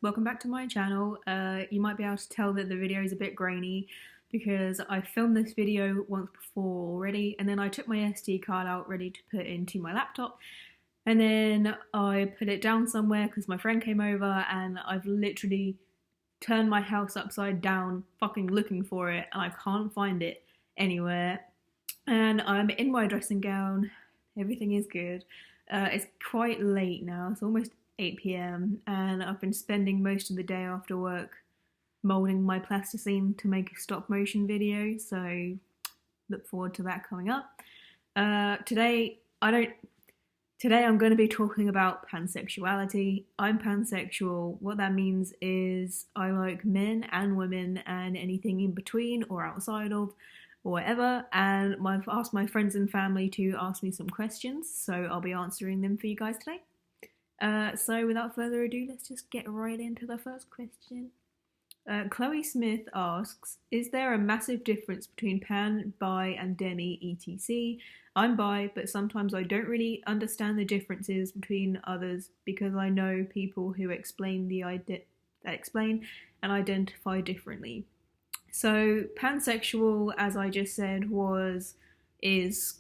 welcome back to my channel. You might be able to tell that the video is a bit grainy because I filmed this video once before already, and then I took my SD card out ready to put into my laptop, and then I put it down somewhere because my friend came over, and I've literally turned my house upside down fucking looking for it, and I can't find it anywhere. And I'm in my dressing gown, everything is good. It's quite late now, it's almost 8 p.m. and I've been spending most of the day after work molding my plasticine to make a stop motion video, so look forward to that coming up. Today I'm going to be talking about pansexuality. I'm pansexual. What that means is I like men and women and anything in between or outside of or whatever, and I've asked my friends and family to ask me some questions, so I'll be answering them for you guys today. So without further ado, let's just get right into the first question. Chloe Smith asks, is there a massive difference between pan, bi, and demi, etc.? I'm bi, but sometimes I don't really understand the differences between others because I know people who explain and identify differently. So pansexual, as I just said, is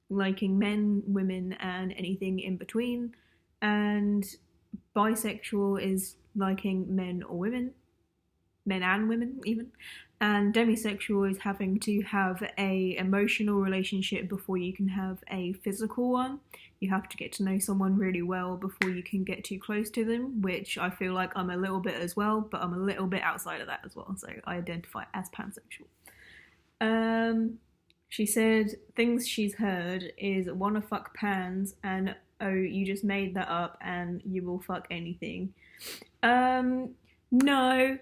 liking men, women, and anything in between. And bisexual is liking men or women, men and women even, and demisexual is having to have a emotional relationship before you can have a physical one. You have to get to know someone really well before you can get too close to them, which I feel like I'm a little bit as well, but I'm a little bit outside of that as well, so I identify as pansexual. She said things she's heard is wanna fuck pans and oh, you just made that up and you will fuck anything. No.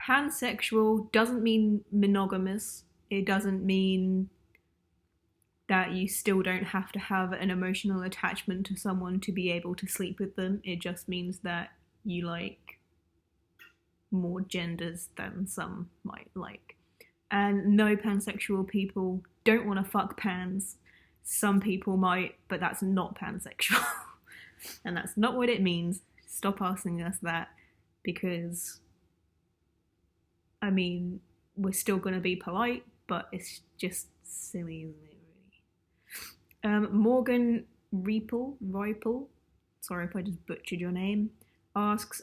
Pansexual doesn't mean monogamous. It doesn't mean that you still don't have to have an emotional attachment to someone to be able to sleep with them. It just means that you like more genders than some might like. And no, pansexual people don't want to fuck pans. Some people might, but that's not pansexual. And that's not what it means. Stop asking us that, because, I mean, we're still going to be polite, but it's just silly, isn't it, really? Morgan Ripple, sorry if I just butchered your name, asks,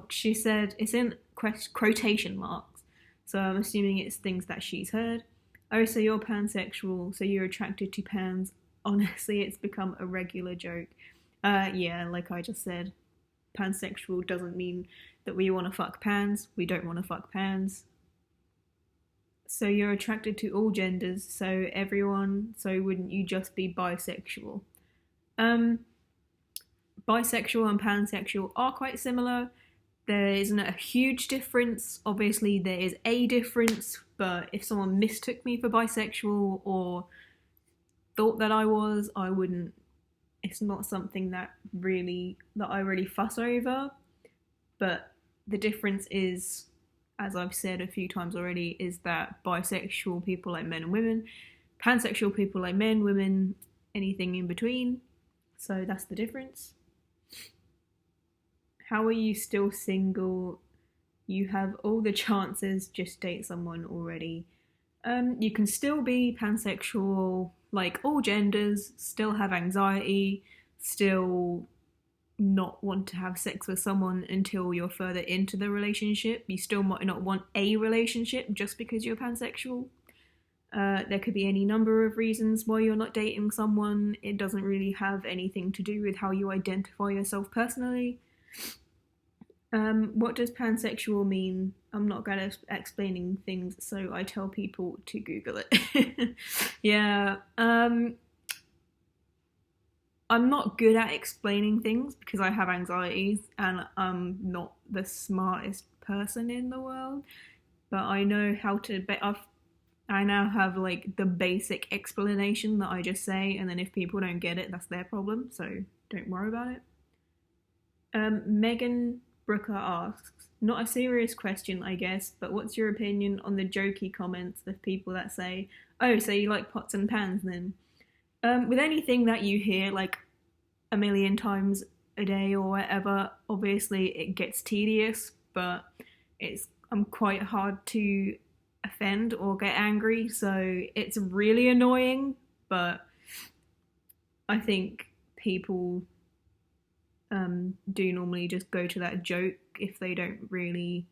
she said it's in quotation marks, so I'm assuming it's things that she's heard. Oh, so you're pansexual, so you're attracted to pans. Honestly, it's become a regular joke. Yeah, like I just said, pansexual doesn't mean that we want to fuck pans. We don't want to fuck pans. So you're attracted to all genders, so everyone, so wouldn't you just be bisexual? Bisexual and pansexual are quite similar. There isn't a huge difference. Obviously, there is a difference, but if someone mistook me for bisexual or thought that I was, I wouldn't. It's not something that I really fuss over. But the difference is, as I've said a few times already, is that bisexual people like men and women, pansexual people like men, women, anything in between. So that's the difference. How are you still single? You have all the chances, just date someone already. You can still be pansexual, like all genders, still have anxiety, still not want to have sex with someone until you're further into the relationship. You still might not want a relationship just because you're pansexual. There could be any number of reasons why you're not dating someone. It doesn't really have anything to do with how you identify yourself personally. What does pansexual mean? I'm not good at explaining things, so I tell people to Google it. Yeah, I'm not good at explaining things because I have anxieties and I'm not the smartest person in the world, but I know how to, I now have like the basic explanation that I just say, and then if people don't get it, that's their problem, so don't worry about it. Megan Brooker asks, not a serious question, I guess, but what's your opinion on the jokey comments of people that say, oh, so you like pots and pans then? With anything that you hear like a million times, a day or whatever. Obviously it gets tedious, but I'm quite hard to offend or get angry, so it's really annoying, but I think people do normally just go to that joke if they don't really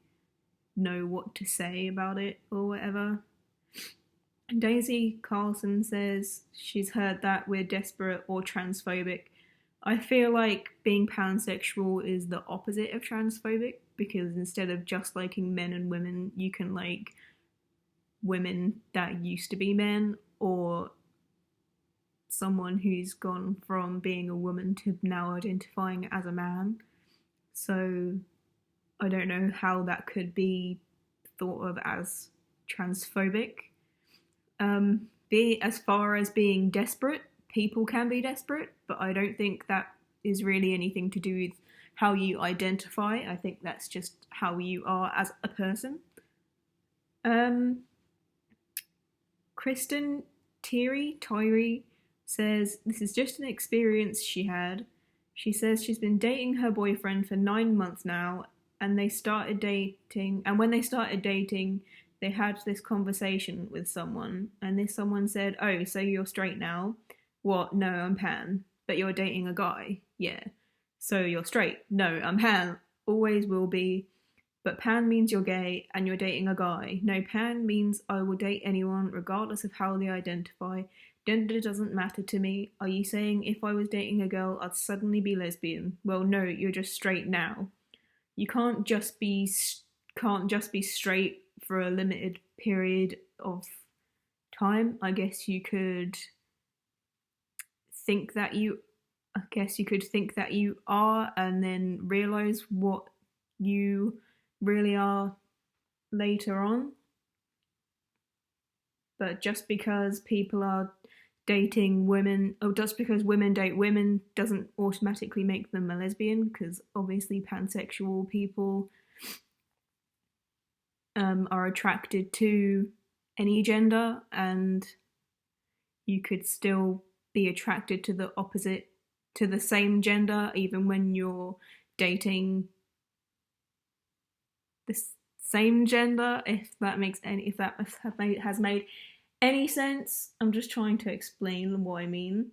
know what to say about it or whatever. Daisy Carlson says she's heard that we're desperate or transphobic. I feel like being pansexual is the opposite of transphobic, because instead of just liking men and women, you can like women that used to be men, or someone who's gone from being a woman to now identifying as a man. So I don't know how that could be thought of as transphobic. As far as being desperate, people can be desperate, but I don't think that is really anything to do with how you identify. I think that's just how you are as a person. Kristen Tyree says this is just an experience she had. She says she's been dating her boyfriend for 9 months now, and they started dating. And when they started dating, they had this conversation with someone, and this someone said, "Oh, so you're straight now?" "What? No, I'm pan." "But you're dating a guy?" "Yeah." "So you're straight?" "No, I'm pan. Always will be." "But pan means you're gay and you're dating a guy." "No, pan means I will date anyone regardless of how they identify. Gender doesn't matter to me." "Are you saying if I was dating a girl, I'd suddenly be lesbian?" "Well, no, you're just straight now. You can't just be straight for a limited period of time. I guess you could think that you are, and then realize what you really are later on. But just because people are dating women, or just because women date women, doesn't automatically make them a lesbian, because obviously pansexual people are attracted to any gender, and you could still be attracted to the same gender even when you're dating the same gender, if that has made any sense. I'm just trying to explain what I mean.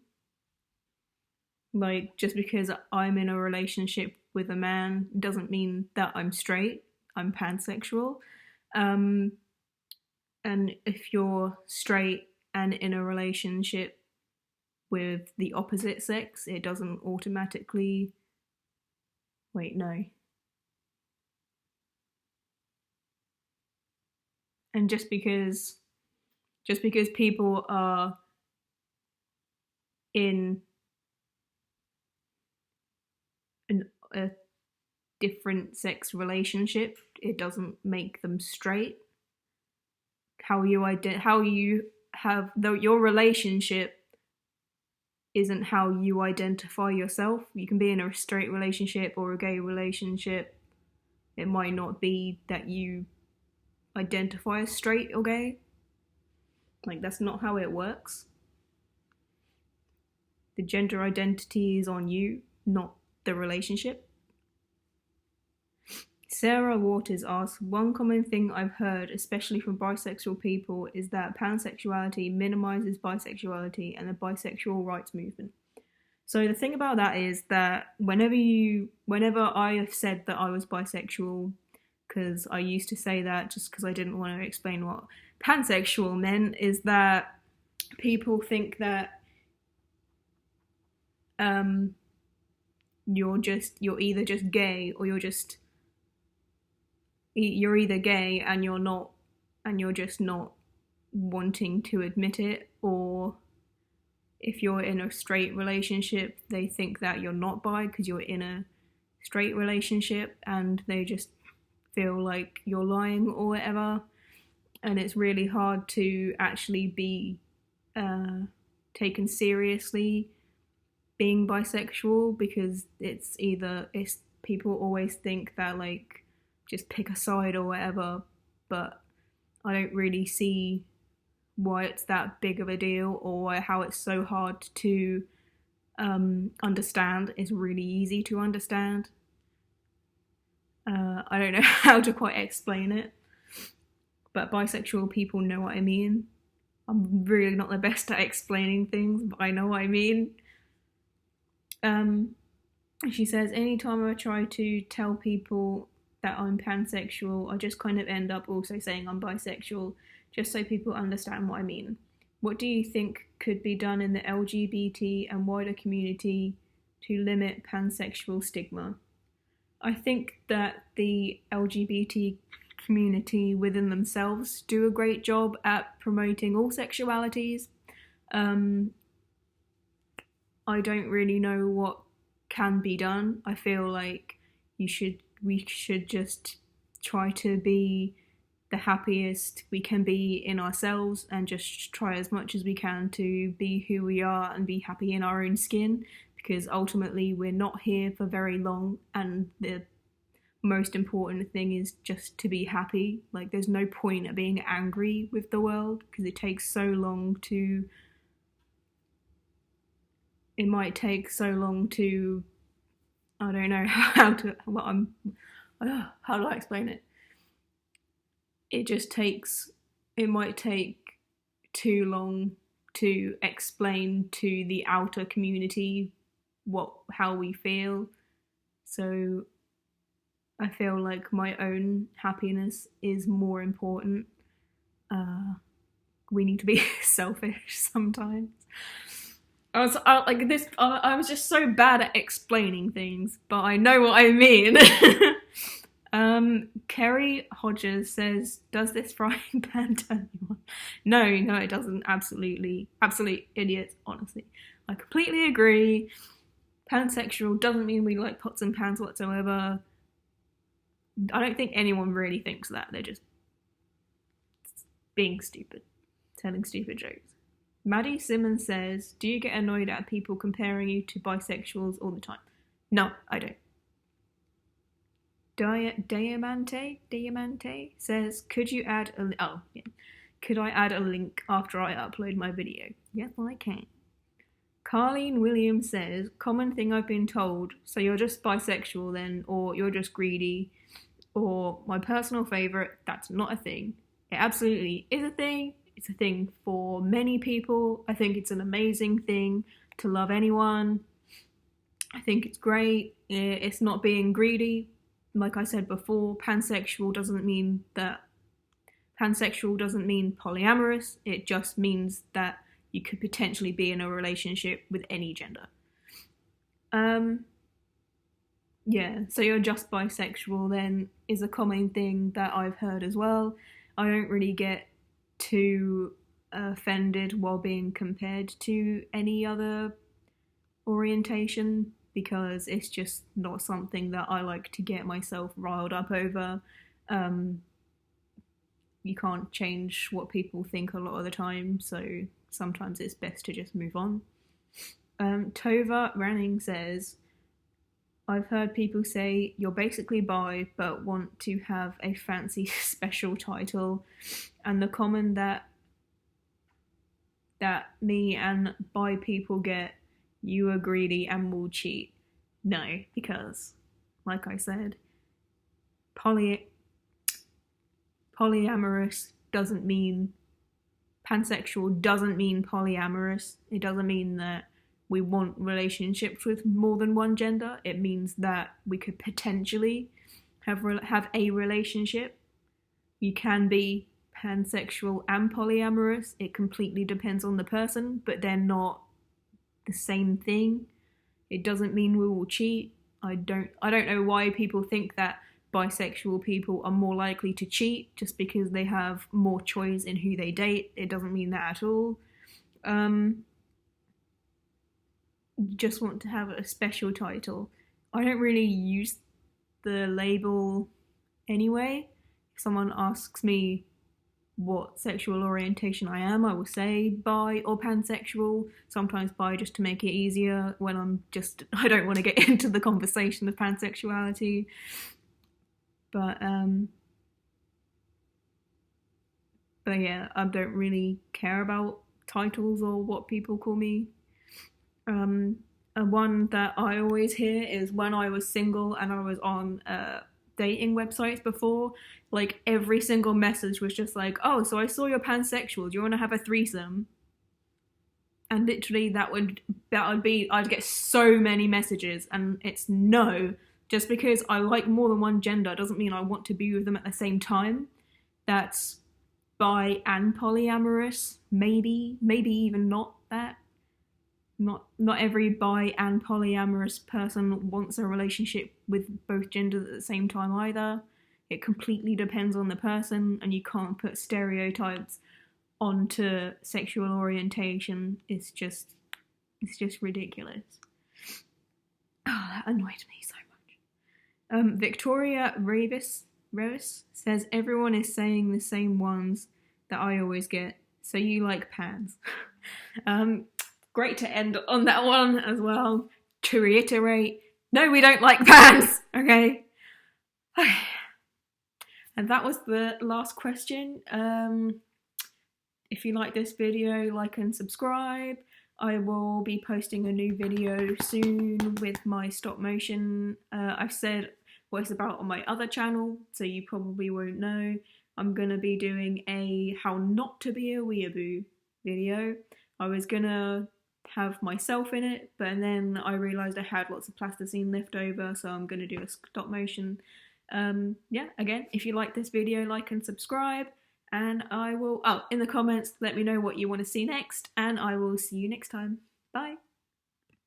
Like, just because I'm in a relationship with a man doesn't mean that I'm straight. I'm pansexual. And if you're straight and in a relationship with the opposite sex, it doesn't automatically... Wait, no. And just because people are in a different sex relationship, it doesn't make them straight. Your relationship isn't how you identify yourself. You can be in a straight relationship or a gay relationship. It might not be that you identify as straight or gay. Like, that's not how it works. The gender identity is on you, not the relationship. Sarah Waters asks, one common thing I've heard, especially from bisexual people, is that pansexuality minimizes bisexuality and the bisexual rights movement. So the thing about that is that whenever I have said that I was bisexual, because I used to say that just because I didn't want to explain what pansexual meant, is that people think that you're either just gay, or you're either gay and you're just not wanting to admit it, or if you're in a straight relationship, they think that you're not bi because you're in a straight relationship, and they just feel like you're lying or whatever. And it's really hard to actually be taken seriously being bisexual, because it's people always think that, like, just pick a side or whatever, but I don't really see why it's that big of a deal, or how it's so hard to understand. It's really easy to understand. I don't know how to quite explain it, but bisexual people know what I mean. I'm really not the best at explaining things, but I know what I mean. She says, anytime I try to tell people that I'm pansexual, I just kind of end up also saying I'm bisexual, just so people understand what I mean. What do you think could be done in the LGBT and wider community to limit pansexual stigma? I think that the LGBT community within themselves do a great job at promoting all sexualities. I don't really know what can be done. I feel like we should just try to be the happiest we can be in ourselves and just try as much as we can to be who we are and be happy in our own skin, because ultimately we're not here for very long, and the most important thing is just to be happy. Like, there's no point at being angry with the world, because it might take so long to I don't know how to what I'm how do I explain it? It might take too long to explain to the outer community how we feel. So I feel like my own happiness is more important. We need to be selfish sometimes. I was just so bad at explaining things, but I know what I mean. Kerry Hodges says, does this frying pan turn you on? No, it doesn't. Absolute idiots, honestly. I completely agree. Pansexual doesn't mean we like pots and pans whatsoever. I don't think anyone really thinks that. They're just being stupid, telling stupid jokes. Maddie Simmons says, do you get annoyed at people comparing you to bisexuals all the time? No, I don't. Diamante says, could I add a link after I upload my video? Yes, I can. Carleen Williams says, common thing I've been told, so you're just bisexual then, or you're just greedy, or my personal favourite, that's not a thing. It absolutely is a thing. It's a thing for many people. I think it's an amazing thing to love anyone. I think it's great. It's not being greedy. Like I said before, pansexual doesn't mean polyamorous. It just means that you could potentially be in a relationship with any gender. Yeah, so you're just bisexual then is a common thing that I've heard as well. I don't really get too offended while being compared to any other orientation, because it's just not something that I like to get myself riled up over. You can't change what people think a lot of the time, so sometimes it's best to just move on. Tova Ranning says, I've heard people say you're basically bi but want to have a fancy special title, and the comment that me and bi people get, you are greedy and will cheat. No, because, like I said, polyamorous doesn't mean pansexual doesn't mean polyamorous. It doesn't mean that we want relationships with more than one gender. It means that we could potentially have a relationship. You can be pansexual and polyamorous. It completely depends on the person, but they're not the same thing. It doesn't mean we will cheat. I don't know why people think that bisexual people are more likely to cheat just because they have more choice in who they date. It doesn't mean that at all. You just want to have a special title. I don't really use the label anyway. If someone asks me what sexual orientation I am, I will say bi or pansexual. Sometimes bi just to make it easier when I don't want to get into the conversation of pansexuality. But yeah, I don't really care about titles or what people call me. one that I always hear is when I was single and I was on dating websites before, like every single message was just like, "Oh, so I saw you're pansexual. Do you want to have a threesome?" And literally that would be, I'd get so many messages, and it's no. Just because I like more than one gender doesn't mean I want to be with them at the same time. That's bi and polyamorous, maybe even not that. Not every bi and polyamorous person wants a relationship with both genders at the same time either. It completely depends on the person, and you can't put stereotypes onto sexual orientation. It's just ridiculous. Oh, that annoyed me so much. Victoria Revis says everyone is saying the same ones that I always get. So you like pans? Great to end on that one as well. To reiterate, no, we don't like pans. Okay. And that was the last question. If you like this video, like and subscribe. I will be posting a new video soon with my stop motion. I've said what it's about on my other channel, so you probably won't know. I'm going to be doing a how not to be a weeaboo video. I was going to have myself in it, but then I realised I had lots of plasticine left over, so I'm going to do a stop motion. Yeah, again, if you like this video, like and subscribe. And I will, in the comments, let me know what you want to see next, and I will see you next time.